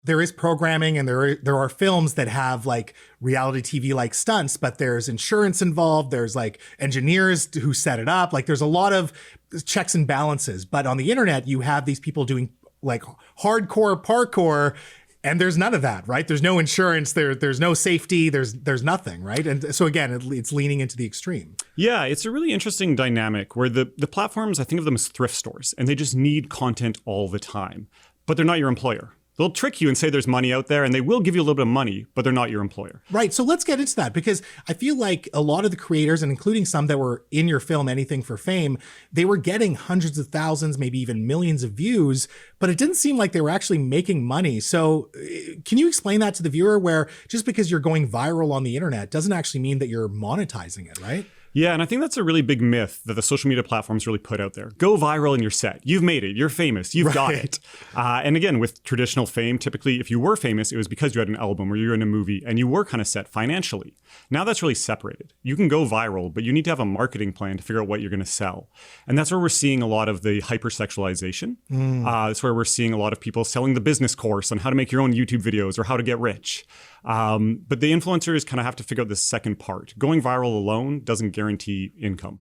there is programming and there are films that have like reality TV like stunts, but there's insurance involved. There's like engineers who set it up. Like there's a lot of checks and balances. But on the internet, you have these people doing like hardcore parkour, and there's none of that, right? There's no insurance. There's no safety. There's nothing, right? And so again, it's leaning into the extreme. Yeah, it's a really interesting dynamic where the platforms, I think of them as thrift stores, and they just need content all the time, but they're not your employer. They'll trick you and say there's money out there, and they will give you a little bit of money, but they're not your employer. Right. So let's get into that, because I feel like a lot of the creators, and including some that were in your film, Anything for Fame, they were getting hundreds of thousands, maybe even millions of views, but it didn't seem like they were actually making money. So can you explain that to the viewer, where just because you're going viral on the internet doesn't actually mean that you're monetizing it, right? Yeah, and I think that's a really big myth that the social media platforms really put out there. Go viral and you're set. You've made it. You're famous. You've got it. And again, with traditional fame, typically if you were famous, it was because you had an album or you were in a movie and you were kind of set financially. Now that's really separated. You can go viral, but you need to have a marketing plan to figure out what you're going to sell. And that's where we're seeing a lot of the hypersexualization. That's where we're seeing a lot of people selling the business course on how to make your own YouTube videos or how to get rich. But the influencers kind of have to figure out the second part. Going viral alone doesn't guarantee income.